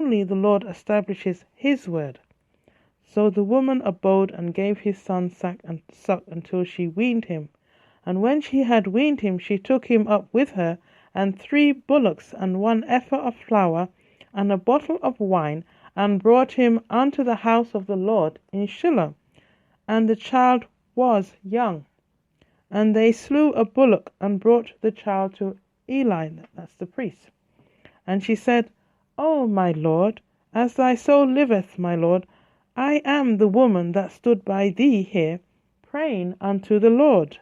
only the Lord establishes his word. So the woman abode and gave his son suck until she weaned him. And when she had weaned him, she took him up with her, and 3 bullocks, and 1 ephah of flour, and a bottle of wine, and brought him unto the house of the Lord in Shiloh. And the child was young. And they slew a bullock, and brought the child to Eli, that's the priest. And she said, O my Lord, as thy soul liveth, my Lord, I am the woman that stood by thee here, praying unto the Lord.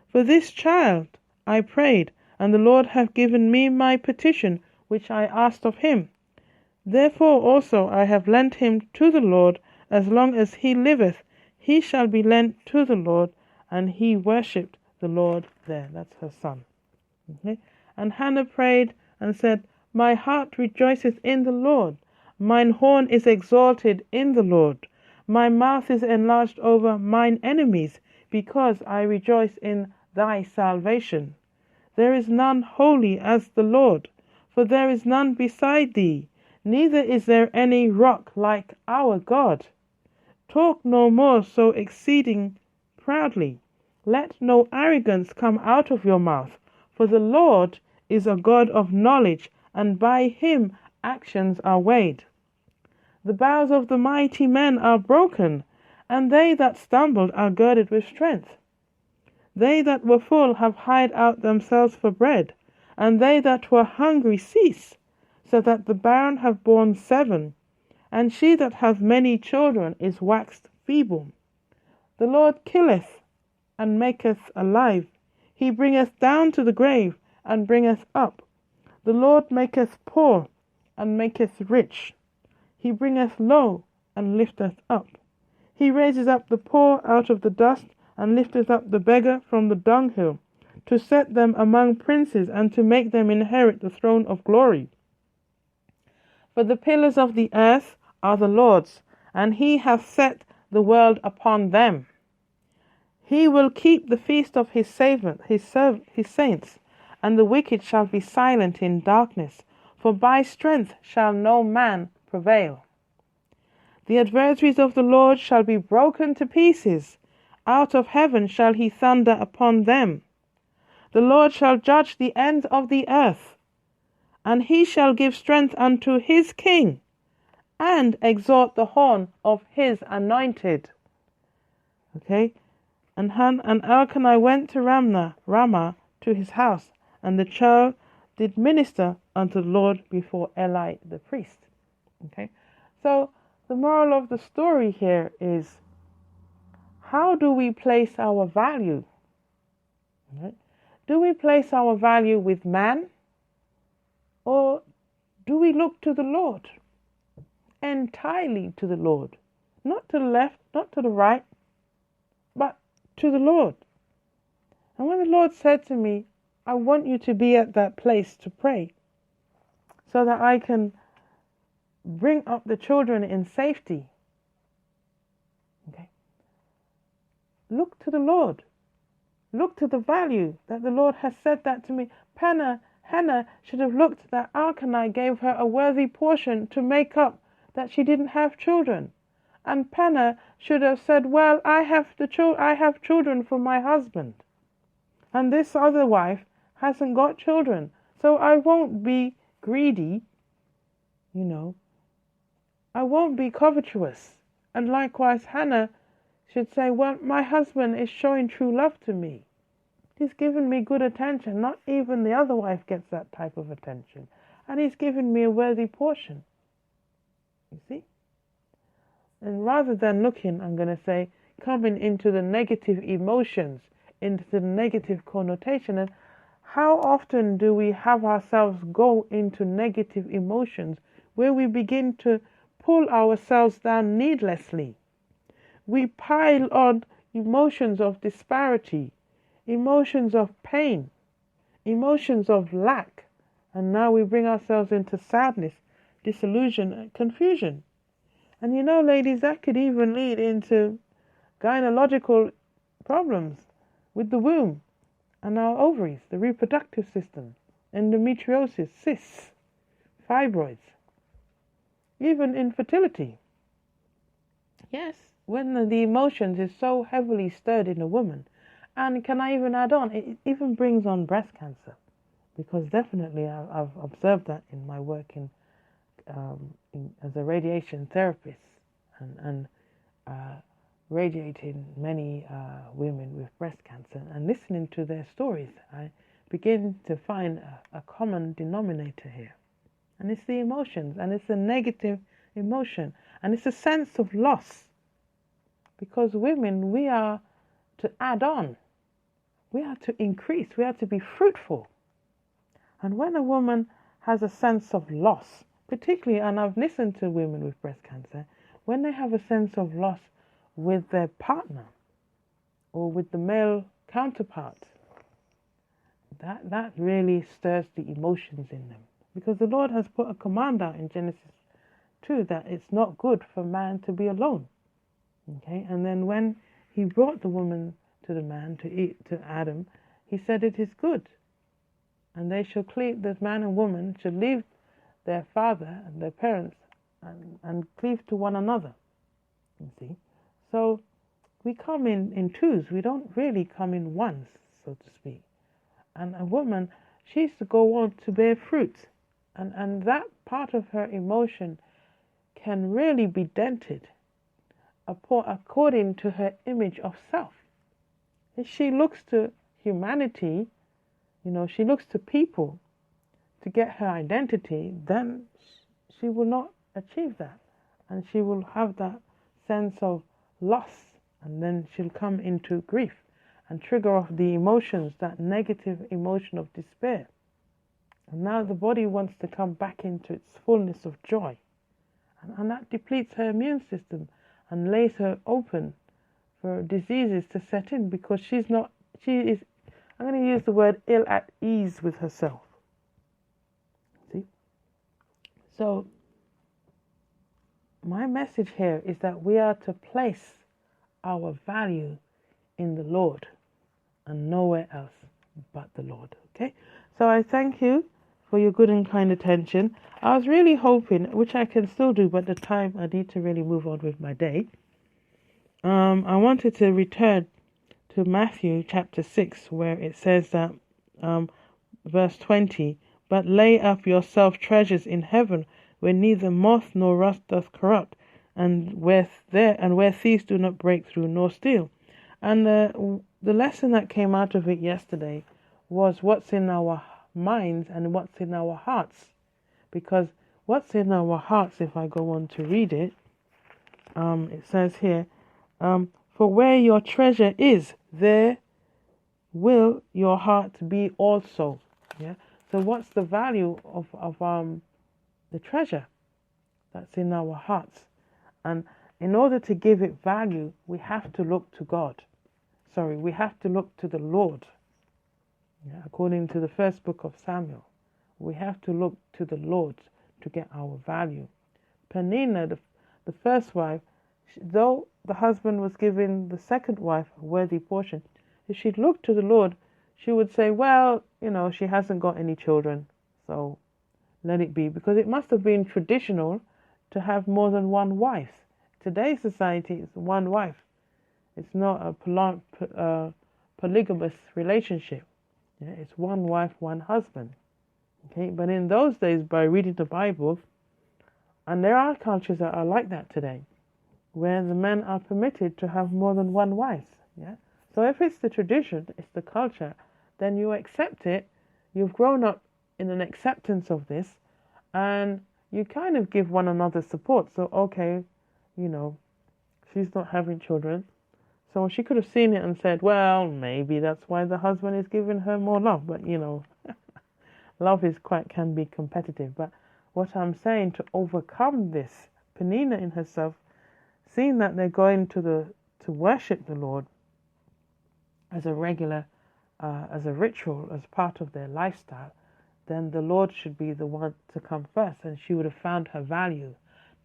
For this child I prayed, and the Lord hath given me my petition, which I asked of him. Therefore also I have lent him to the Lord. As long as he liveth, he shall be lent to the Lord. And he worshipped the Lord there. That's her son. Okay? And Hannah prayed and said, My heart rejoiceth in the Lord. Mine horn is exalted in the Lord. My mouth is enlarged over mine enemies, because I rejoice in thy salvation. There is none holy as the Lord, for there is none beside thee, neither is there any rock like our God. Talk no more so exceeding proudly. Let no arrogance come out of your mouth, for the Lord is a God of knowledge, and by him actions are weighed. The bows of the mighty men are broken, and they that stumbled are girded with strength. They that were full have hired out themselves for bread, and they that were hungry cease, so that the barren have borne 7, and she that hath many children is waxed feeble. The Lord killeth and maketh alive. He bringeth down to the grave, and bringeth up. The Lord maketh poor, and maketh rich. He bringeth low, and lifteth up. He raises up the poor out of the dust, and lifteth up the beggar from the dunghill, to set them among princes, and to make them inherit the throne of glory. For the pillars of the earth are the Lord's, and he hath set the world upon them. He will keep the feast of his saints, and the wicked shall be silent in darkness, for by strength shall no man prevail. The adversaries of the Lord shall be broken to pieces. Out of heaven shall he thunder upon them. The Lord shall judge the ends of the earth, and he shall give strength unto his king, and exalt the horn of his anointed. Okay? And Elkanah went to Ramah to his house, and the child did minister unto the Lord before Eli the priest. Okay? So the moral of the story here is, how do we place our value? Right? Do we place our value with man, or do we look to the Lord? Entirely to the Lord. Not to the left, not to the right, but to the Lord. And when the Lord said to me, I want you to be at that place to pray, so that I can bring up the children in safety. Okay. Look to the Lord. Look to the value that the Lord has said that to me. Hannah should have looked that Elkanah gave her a worthy portion to make up that she didn't have children. And Peninnah should have said, well, I have children from my husband. And this other wife hasn't got children. So I won't be greedy, I won't be covetous. And likewise, Hannah should say, well, my husband is showing true love to me. He's given me good attention. Not even the other wife gets that type of attention. And he's given me a worthy portion. You see? And rather than looking, I'm going to say, coming into the negative emotions, into the negative connotation. And how often do we have ourselves go into negative emotions where we begin to pull ourselves down needlessly? We pile on emotions of disparity, emotions of pain, emotions of lack, and now we bring ourselves into sadness, disillusion, and confusion. And ladies, that could even lead into gynecological problems with the womb and our ovaries, the reproductive system, endometriosis, cysts, fibroids. even infertility. Yes, when the emotions is so heavily stirred in a woman. And can I even add on, it even brings on breast cancer. Because definitely I've observed that in my work as a radiation therapist and radiating many women with breast cancer and listening to their stories, I begin to find a common denominator here. And it's the emotions, and it's a negative emotion, and it's a sense of loss. Because women, we are to add on, we are to increase, we are to be fruitful. And when a woman has a sense of loss, particularly, and I've listened to women with breast cancer, when they have a sense of loss with their partner or with the male counterpart, that really stirs the emotions in them. Because the Lord has put a command out in Genesis 2 that it's not good for man to be alone. Okay, and then when he brought the woman to the man to eat, to Adam, he said it is good. And they shall cleave, this man and woman should leave their father and their parents and cleave to one another. You see? So we come in twos, we don't really come in ones, so to speak. And a woman, she's to go on to bear fruit. And that part of her emotion can really be dented according to her image of self. If she looks to humanity, she looks to people to get her identity, then she will not achieve that. And she will have that sense of loss, and then she'll come into grief and trigger off the emotions, that negative emotion of despair. And now the body wants to come back into its fullness of joy. And that depletes her immune system and lays her open for diseases to set in, because she is, I'm going to use the word, ill at ease with herself. See? So, my message here is that we are to place our value in the Lord and nowhere else but the Lord. Okay? So I thank you for your good and kind attention. I was really hoping, which I can still do, but the time I need to really move on with my day. I wanted to return to Matthew chapter 6, where it says that, verse 20, but lay up yourself treasures in heaven, where neither moth nor rust doth corrupt, and where thieves do not break through nor steal. And the lesson that came out of it yesterday was what's in our minds and what's in our hearts. Because what's in our hearts, if I go on to read it, it says here, for where your treasure is, there will your heart be also. Yeah. So what's the value of the treasure that's in our hearts? And in order to give it value, we have to look to God. We have to look to the Lord. Yeah, according to the first book of Samuel, we have to look to the Lord to get our value. Peninnah, the first wife, though the husband was giving the second wife a worthy portion, if she'd look to the Lord, she would say, well, she hasn't got any children, so let it be. Because it must have been traditional to have more than one wife. Today's society is one wife. It's not a polygamous relationship. Yeah, it's one wife, one husband. Okay, but in those days, by reading the Bible, and there are cultures that are like that today, where the men are permitted to have more than one wife. Yeah. So if it's the tradition, it's the culture, then you accept it. You've grown up in an acceptance of this, and you kind of give one another support. So okay, she's not having children. So she could have seen it and said, well, maybe that's why the husband is giving her more love. But, love can be competitive. But what I'm saying, to overcome this, Peninnah in herself, seeing that they're going to worship the Lord as a regular, as a ritual, as part of their lifestyle, then the Lord should be the one to come first, and she would have found her value.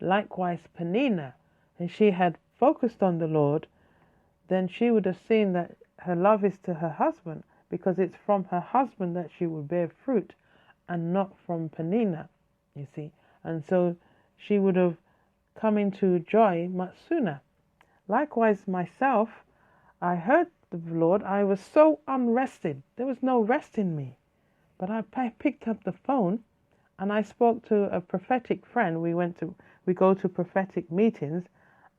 Likewise, Peninnah, and she had focused on the Lord, then she would have seen that her love is to her husband, because it's from her husband that she will bear fruit, and not from Peninnah, you see. And so she would have come into joy much sooner. Likewise, myself, I heard the Lord. I was so unrested. There was no rest in me. But I picked up the phone and I spoke to a prophetic friend. We go to prophetic meetings,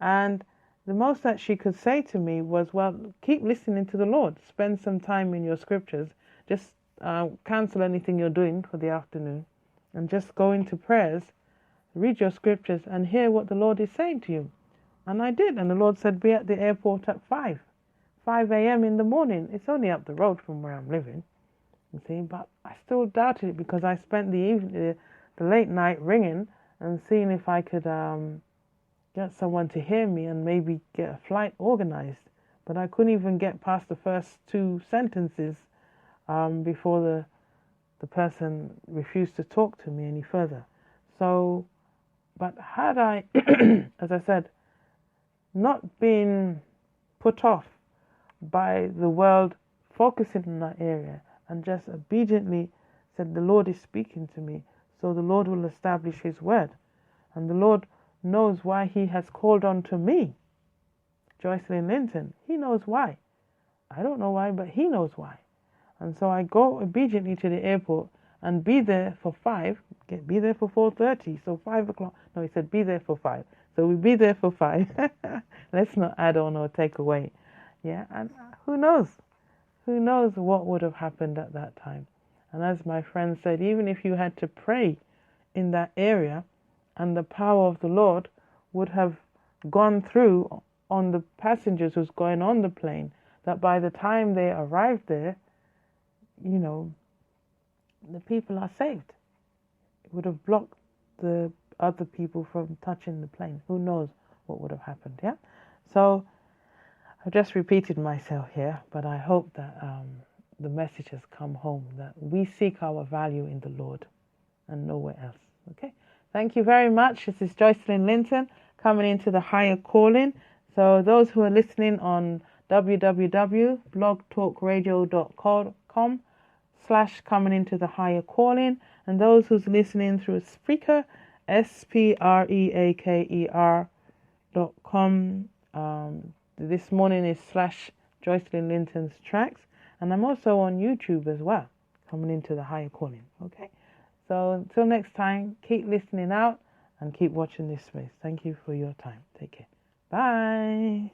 and the most that she could say to me was, well, keep listening to the Lord. Spend some time in your scriptures. Just cancel anything you're doing for the afternoon and just go into prayers, read your scriptures and hear what the Lord is saying to you. And I did. And the Lord said, be at the airport at 5 a.m. in the morning. It's only up the road from where I'm living, you see. But I still doubted it because I spent the evening, the late night ringing and seeing if I could get someone to hear me and maybe get a flight organized. But I couldn't even get past the first 2 sentences before the person refused to talk to me any further. So, but had I, as I said, not been put off by the world focusing in that area and just obediently said, the Lord is speaking to me, so the Lord will establish his word. And the Lord knows why he has called on to me, Joycelyn Linton. He knows why. I don't know why, but he knows why. And so I go obediently to the airport and be there for 5, be there for 4:30, so 5 o'clock. No, he said be there for 5. So we be there for 5. Let's not add on or take away. Yeah, and who knows? Who knows what would have happened at that time? And as my friend said, even if you had to pray in that area and the power of the Lord would have gone through on the passengers who's going on the plane, that by the time they arrived there, you know, the people are saved. It would have blocked the other people from touching the plane. Who knows what would have happened, yeah? So I've just repeated myself here, but I hope that the message has come home, that we seek our value in the Lord and nowhere else, okay? Thank you very much. This is Joycelyn Linton coming into the higher calling. So those who are listening on www.blogtalkradio.com/coming into the higher calling, and those who's listening through Spreaker, SPREAKER.com. This morning is /Joycelyn Linton's tracks, and I'm also on YouTube as well, coming into the higher calling. Okay, so until next time, keep listening out and keep watching this space. Thank you for your time. Take care. Bye.